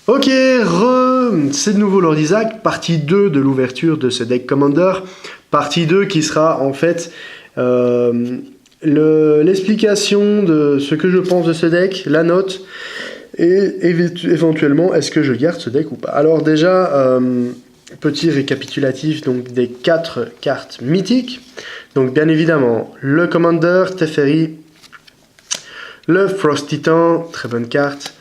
Ok, c'est de nouveau Lord Isaac, partie 2 de l'ouverture de ce deck Commander. Partie 2 qui sera en fait l'explication de ce que je pense de ce deck, la note, et éventuellement est-ce que je garde ce deck ou pas. Alors déjà, petit récapitulatif donc, des 4 cartes mythiques. Donc bien évidemment, le Commander, Teferi, le Frost Titan, très bonne carte,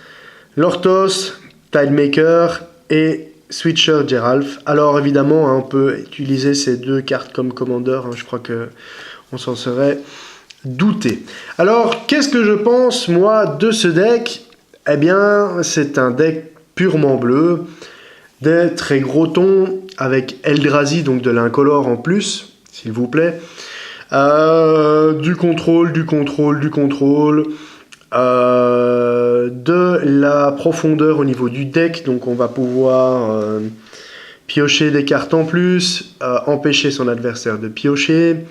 l'Orthos, Tidemaker et Switcher Geralf. Alors évidemment, on peut utiliser ces deux cartes comme Commander, je crois qu'on s'en serait douté. Alors, qu'est-ce que je pense, moi, de ce deck? Eh bien, c'est un deck purement bleu, des très gros tons, avec Eldrazi, donc de l'incolore en plus, s'il vous plaît. Du contrôle, de la profondeur au niveau du deck, donc on va pouvoir piocher des cartes en plus, empêcher son adversaire de piocher,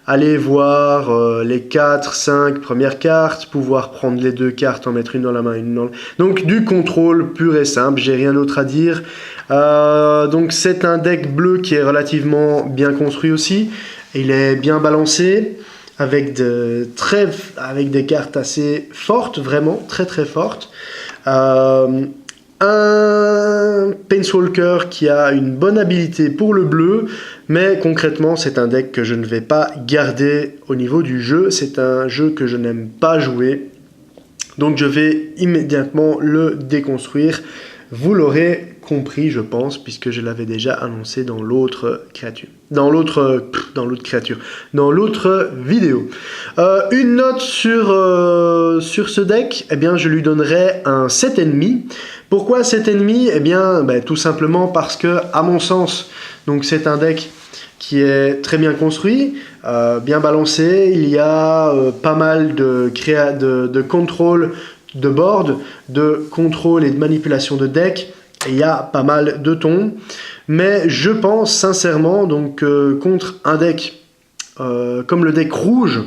aller voir les 4-5 premières cartes, pouvoir prendre les 2 cartes, en mettre une dans la main, une dans le... Donc du contrôle pur et simple, j'ai rien d'autre à dire. Donc c'est un deck bleu qui est relativement bien construit aussi, il est bien balancé, avec des cartes assez fortes, vraiment très très fortes. Un Planeswalker qui a une bonne habilité pour le bleu, mais concrètement c'est un deck que je ne vais pas garder au niveau du jeu, c'est un jeu que je n'aime pas jouer, donc je vais immédiatement le déconstruire. Vous l'aurez compris, je pense, puisque je l'avais déjà annoncé dans l'autre créature. Dans l'autre vidéo. Une note sur ce deck, eh bien, je lui donnerais un 7,5. Pourquoi 7,5? Eh bien, tout simplement parce que, à mon sens, donc c'est un deck qui est très bien construit, bien balancé. Il y a pas mal de contrôle de board, de contrôle et de manipulation de deck. Il y a pas mal de tons, mais je pense sincèrement donc contre un deck comme le deck rouge,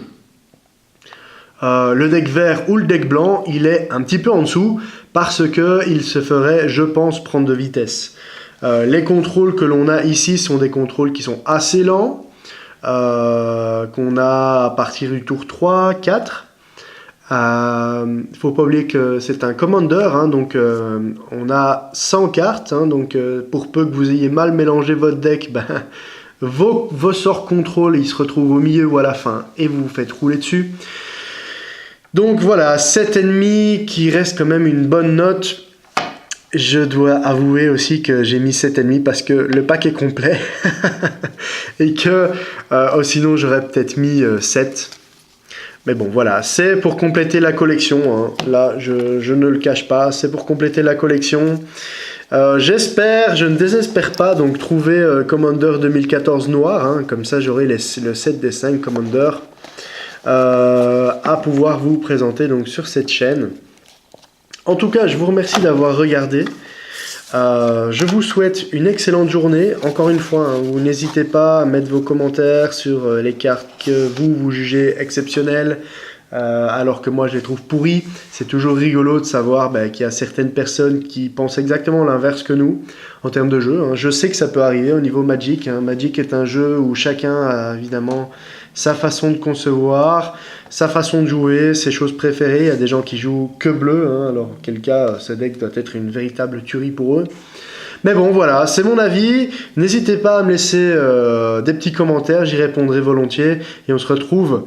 le deck vert ou le deck blanc, il est un petit peu en dessous parce que il se ferait, je pense, prendre de vitesse. Les contrôles que l'on a ici sont des contrôles qui sont assez lents, qu'on a à partir du tour 3, 4. Faut pas oublier que c'est un commander, donc on a 100 cartes, donc pour peu que vous ayez mal mélangé votre deck, vos sorts contrôle ils se retrouvent au milieu ou à la fin et vous vous faites rouler dessus. Donc voilà, 7,5 qui reste quand même une bonne note. Je dois avouer aussi que j'ai mis 7,5 parce que le pack est complet et que sinon j'aurais peut-être mis 7. Mais bon, voilà, c'est pour compléter la collection. Là, je ne le cache pas, c'est pour compléter la collection. J'espère, je ne désespère pas, donc trouver Commander 2014 noir. Comme ça, j'aurai le set des 5 Commander à pouvoir vous présenter donc, sur cette chaîne. En tout cas, je vous remercie d'avoir regardé. Je vous souhaite une excellente journée. Encore une fois, vous n'hésitez pas à mettre vos commentaires sur les cartes que vous jugez exceptionnelles, alors que moi je les trouve pourries. C'est toujours rigolo de savoir qu'il y a certaines personnes qui pensent exactement l'inverse que nous en termes de jeu. Je sais que ça peut arriver au niveau Magic. Magic est un jeu où chacun a évidemment sa façon de concevoir, sa façon de jouer, ses choses préférées. Il y a des gens qui jouent que bleu, alors en quel cas ce deck doit être une véritable tuerie pour eux. Mais bon, voilà, c'est mon avis. N'hésitez pas à me laisser des petits commentaires, j'y répondrai volontiers. Et on se retrouve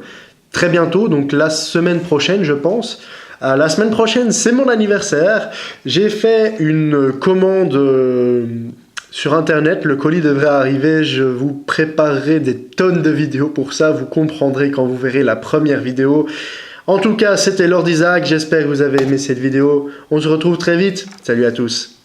très bientôt, donc la semaine prochaine, je pense. La semaine prochaine, c'est mon anniversaire. J'ai fait une commande sur internet, le colis devrait arriver, je vous préparerai des tonnes de vidéos pour ça, vous comprendrez quand vous verrez la première vidéo. En tout cas, c'était Lord Isaac, j'espère que vous avez aimé cette vidéo. On se retrouve très vite, salut à tous.